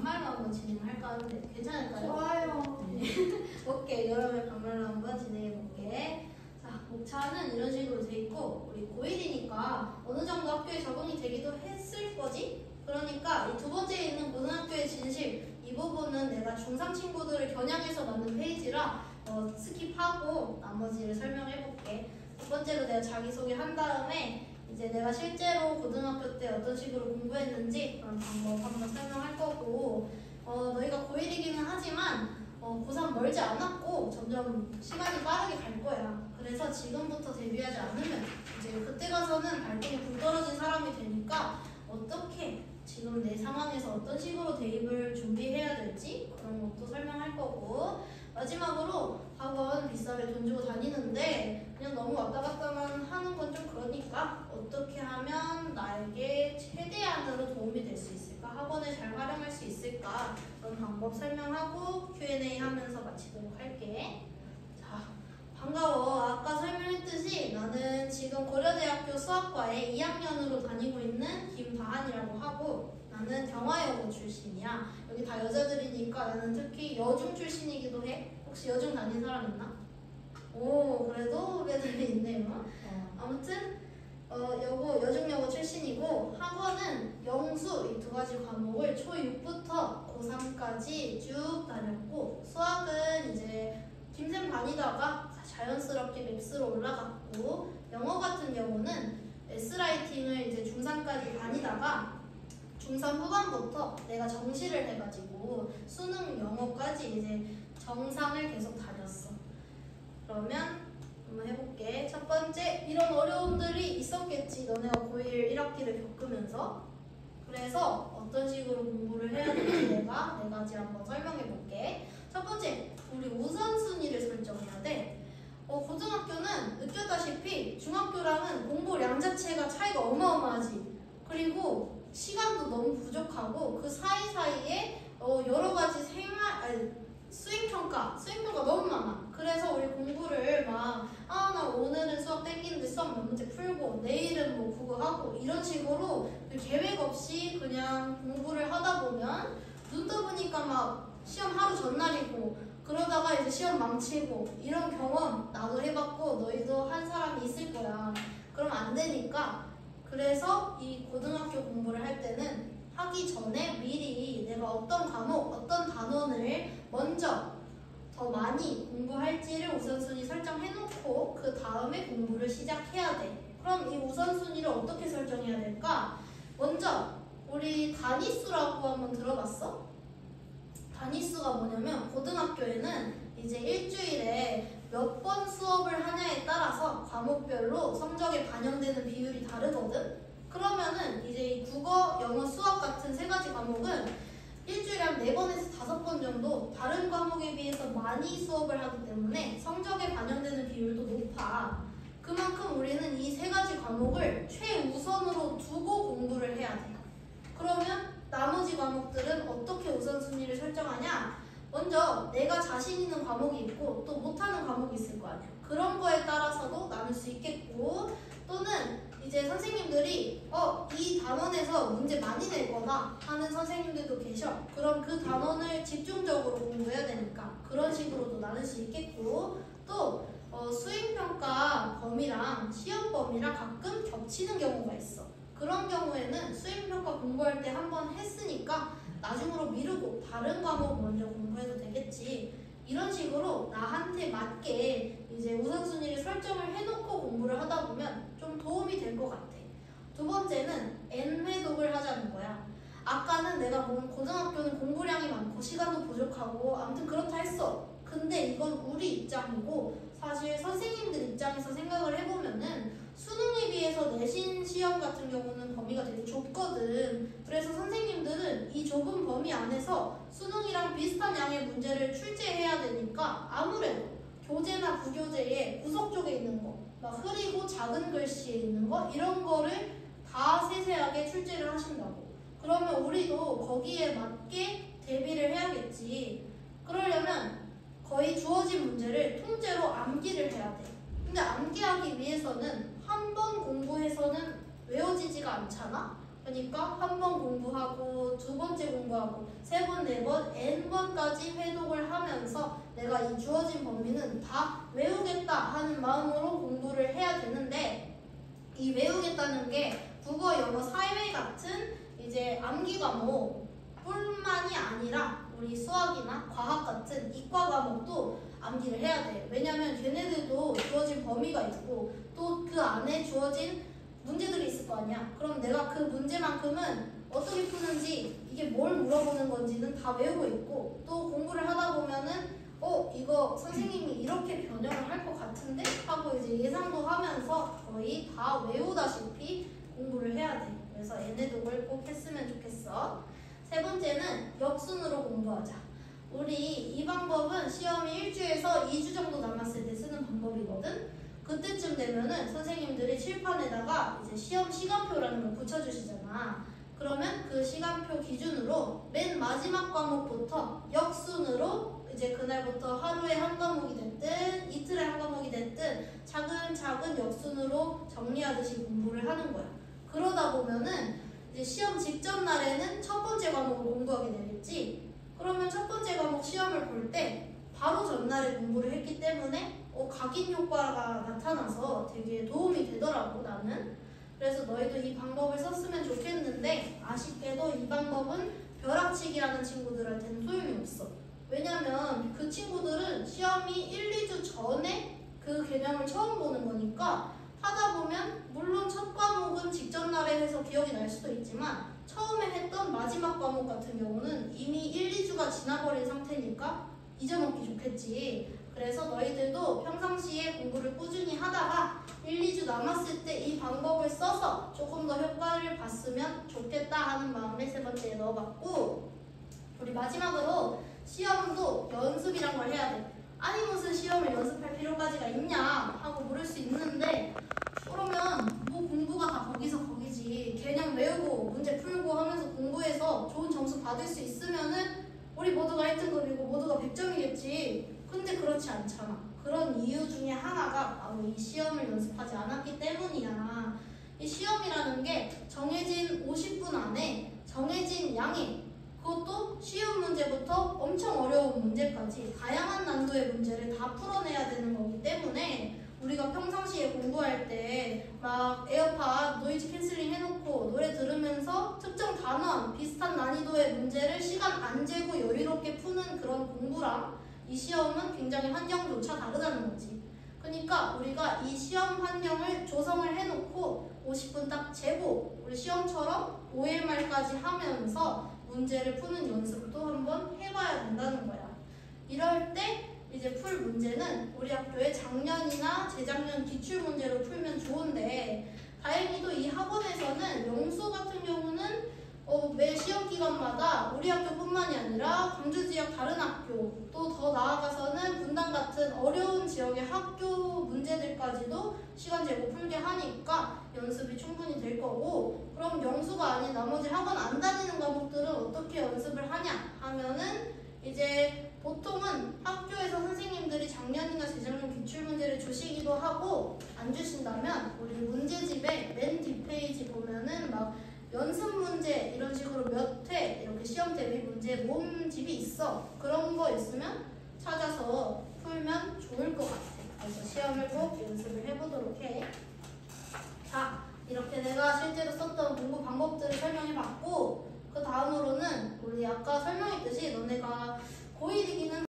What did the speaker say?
반말로 한번 진행할까 하는데 괜찮을까요? 좋아요. 네. 오케이, 그러면 반말로 한번 진행해볼게. 자, 목차는 이런 식으로 돼 있고 우리 고1이니까 어느 정도 학교에 적응이 되기도 했을 거지? 그러니까 이 두 번째에 있는 고등학교의 진실 이 부분은 내가 중3 친구들을 겨냥해서 만든 페이지라 스킵하고 나머지를 설명해볼게. 두 번째로 내가 자기소개 한 다음에 이제 내가 실제로 고등학교 때 어떤 식으로 공부했는지 그런 방법 한번 설명할 거고 너희가 고1이기는 하지만 고3 멀지 않았고 점점 시간이 빠르게 갈 거야. 그래서 지금부터 데뷔하지 않으면 이제 그때 가서는 발등에 불 떨어진 사람이 되니까 어떻게 지금 내 상황에서 어떤 식으로 대입을 준비해야 될지 그런 것도 설명할 거고 마지막으로 학원 비싸게 돈 주고 다니는데 그냥 너무 왔다 갔다만 하는 건 좀 그러니까 어떻게 하면 나에게 최대한으로 도움이 될 수 있을까? 학원을 잘 활용할 수 있을까? 그런 방법 설명하고 Q&A 하면서 마치도록 할게. 자, 반가워. 아까 설명했듯이 나는 지금 고려대학교 수학과에 2학년으로 다니고 있는 김다한이라고 하고 나는 경화여고 출신이야. 여기 다 여자들이니까 나는 특히 여중 출신이기도 해. 혹시 여중 다닌 사람 있나? 오, 그래도 후배들이 있네요. 아무튼 여중여고 출신이고 학원은 영수 이 두 가지 과목을 초6부터 고3까지 쭉 다녔고 수학은 이제 김쌤 다니다가 자연스럽게 맵스로 올라갔고 영어 같은 경우는 S라이팅을 이제 중3까지 다니다가 중3 후반부터 내가 정시를 해가지고 수능 영어까지 이제 정상을 계속 다녔어. 그러면 한번 해볼게. 첫 번째, 이런 어려움들이 있었겠지. 너네가 고1 1학기를 겪으면서. 그래서 어떤 식으로 공부를 해야 될지 내가 네 가지 한번 설명해볼게. 첫 번째, 우리 우선순위를 설정해야 돼. 고등학교는 느꼈다시피 중학교랑은 공부량 자체가 차이가 어마어마하지. 그리고 시간도 너무 부족하고 그 사이사이에 여러 가지 수행평가 너무 많아. 그래서 우리 공부를 나 오늘은 수학 땡기는데 수학 몇 문제 풀고 내일은 뭐 국어 하고 이런 식으로 계획 없이 그냥 공부를 하다 보면 눈 떠보니까 막 시험 하루 전날이고 그러다가 이제 시험 망치고 이런 경험 나도 해봤고 너희도 한 사람이 있을 거야. 그럼 안 되니까 그래서 이 고등학교 공부를 할 때는 하기 전에 미리 내가 어떤 과목, 어떤 단원을 먼저 더 많이 공부할지를 우선순위 설정해놓고 그 다음에 공부를 시작해야 돼. 그럼 이 우선순위를 어떻게 설정해야 될까? 먼저 우리 단위수라고 한번 들어봤어? 단위수가 뭐냐면 고등학교에는 이제 일주일에 몇 번 수업을 하냐에 따라서 과목별로 성적에 반영되는 비율이 다르거든? 그러면은 이제 이 국어, 영어, 수학 같은 세 가지 과목은 일주일에 한 4번에서 5번 정도 다른 과목에 비해서 많이 수업을 하기 때문에 성적에 반영되는 비율도 높아. 그만큼 우리는 이 세 가지 과목을 최우선으로 두고 공부를 해야 돼. 그러면 나머지 과목들은 어떻게 우선순위를 설정하냐? 먼저 내가 자신 있는 과목이 있고 또 못하는 과목이 있을 거 아니야. 그런 거에 따라서도 나눌 수 있겠고 또는 이제 선생님들이 이 단원에서 문제 많이 낼 거다 하는 선생님들도 계셔. 그럼 그 단원을 집중적으로 공부해야 되니까 그런 식으로도 나눌 수 있겠고 또 수행평가 범위랑 시험 범위랑 가끔 겹치는 경우가 있어. 그런 경우에는 수행평가 공부할 때 한 번 했으니까 나중으로 미루고 다른 과목 먼저 공부해도 되겠지. 이런 식으로 나한테 맞게 이제 우선순위를 설정을 해놓고 공부를 하다 보면 좀 도움이 될 것 같아. 두 번째는 N회독을 하자는 거야. 아까는 내가 본 고등학교는 공부량이 많고 시간도 부족하고 아무튼 그렇다 했어. 근데 이건 우리 입장이고 사실 선생님들 입장에서 생각을 해보면은 수능에 비해서 내신 시험 같은 경우는 범위가 되게 좁거든. 그래서 선생님들은 이 좁은 범위 안에서 수능이랑 비슷한 양의 문제를 출제해야 되니까 아무래도 교재나 부교재에 구석 쪽에 있는 거, 막 흐리고 작은 글씨에 있는 거 이런 거를 다 세세하게 출제를 하신다고. 그러면 우리도 거기에 맞게 대비를 해야겠지. 그러려면 거의 주어진 문제를 통째로 암기를 해야 돼. 근데 암기하기 위해서는 한 번 공부해서는 외워지지가 않잖아? 그러니까 한 번 공부하고 두 번째 공부하고 세 번, 네 번, n번까지 회독을 하면서 내가 이 주어진 범위는 다 외우겠다 하는 마음으로 공부를 해야 되는데 이 외우겠다는 게 국어, 영어, 사회 같은 이제 암기 과목뿐만이 아니라 우리 수학이나 과학 같은 이과 과목도 암기를 해야 돼. 왜냐면 걔네들도 주어진 범위가 있고 또 그 안에 주어진 문제들이 있을 거 아니야. 그럼 내가 그 문제만큼은 어떻게 푸는지 이게 뭘 물어보는 건지는 다 외우고 있고 또 공부를 하다 보면은 이거 선생님이 이렇게 변형을 할 것 같은데? 하고 이제 예상도 하면서 거의 다 외우다시피 공부를 해야 돼. 그래서 얘네도 꼭 했으면 좋겠어. 세 번째는 역순으로 공부하자. 우리 이 방법은 시험이 1주에서 2주 정도 남았을 때 쓰는 방법이거든. 그때쯤 되면은 선생님들이 칠판에다가 이제 시험 시간표라는 걸 붙여주시잖아. 그러면 그 시간표 기준으로 맨 마지막 과목부터 역순으로 이제 그날부터 하루에 한 과목이 됐든 이틀에 한 과목이 됐든 차근차근 역순으로 정리하듯이 공부를 하는 거야. 그러다 보면은 이제 시험 직전 날에는 첫 번째 과목을 공부하게 되겠지. 그러면 첫 번째 과목 시험을 볼 때 바로 전날에 공부를 했기 때문에 각인 효과가 나타나서 되게 도움이 되더라고 나는. 그래서 너희도 이 방법을 썼으면 좋겠는데 아쉽게도 이 방법은 벼락치기하는 친구들한테는 소용이 없어. 왜냐면 그 친구들은 시험이 1, 2주 전에 그 개념을 처음 보는 거니까 하다 보면 물론 첫 과목은 직전 날에 해서 기억이 날 수도 있지만 처음에 했던 마지막 과목 같은 경우는 이미 1, 2주가 지나버린 상태니까 잊어먹기 좋겠지. 그래서 너희들도 평상시에 공부를 꾸준히 하다가 1, 2주 남았을 때 이 방법을 써서 조금 더 효과를 봤으면 좋겠다 하는 마음에 세 번째에 넣어봤고, 우리 마지막으로 시험도 연습이란 걸 해야 돼. 아니 무슨 시험을 연습할 필요까지가 있냐 하고 물을 수 있는데 그러면 뭐 공부가 다 거기서 거기지. 개념 외우고 문제 풀고 하면서 공부해서 좋은 점수 받을 수 있으면은 우리 모두가 1등급이고 모두가 100점이겠지. 근데 그렇지 않잖아. 그런 이유 중에 하나가 바로 이 시험을 연습하지 않았기 때문이야. 이 시험이라는 게 정해진 50분 안에 정해진 양의, 그것도 쉬운 문제부터 엄청 어려운 문제까지 다양한 난도의 문제를 다 풀어내야 되는 거기 때문에 우리가 평상시에 공부할 때 막 에어팟 노이즈 캔슬링 해놓고 노래 들으면서 특정 단원 비슷한 난이도의 문제를 시간 안 재고 여유롭게 푸는 그런 공부랑 이 시험은 굉장히 환경조차 다르다는 거지. 그러니까 우리가 이 시험 환경을 조성을 해놓고 50분 딱 재고 우리 시험처럼 OMR까지 하면서 문제를 푸는 연습도 한번 해봐야 된다는 거야. 이럴 때 이제 풀 문제는 우리 학교에 작년이나 재작년 기출문제로 풀면 좋은데 다행히도 이 학원에서는 영수 같은 경우는 매 시험 기간마다 우리 학교뿐만이 아니라 광주 지역 다른 학교 또 더 나아가서는 분당 같은 어려운 지역의 학교 문제들까지도 시간 재고 풀게 하니까 연습이 충분히 될 거고, 그럼 영수가 아닌 나머지 학원 안 다니는 과목들은 어떻게 연습을 하냐 하면은 이제 보통은 학교에서 선생님들이 작년이나 재작년 기출문제를 주시기도 하고 안 주신다면 우리 문제집에 맨 뒷페이지 보면은 막 연습 문제 이런 식으로 몇 회 이렇게 시험 대비 문제 모음집이 있어. 그런 거 있으면 찾아서 풀면 좋을 것 같아. 그래서 시험을 꼭 연습을 해보도록 해. 자, 이렇게 내가 실제로 썼던 공부 방법들을 설명해봤고 그 다음으로는 우리 아까 설명했듯이 너네가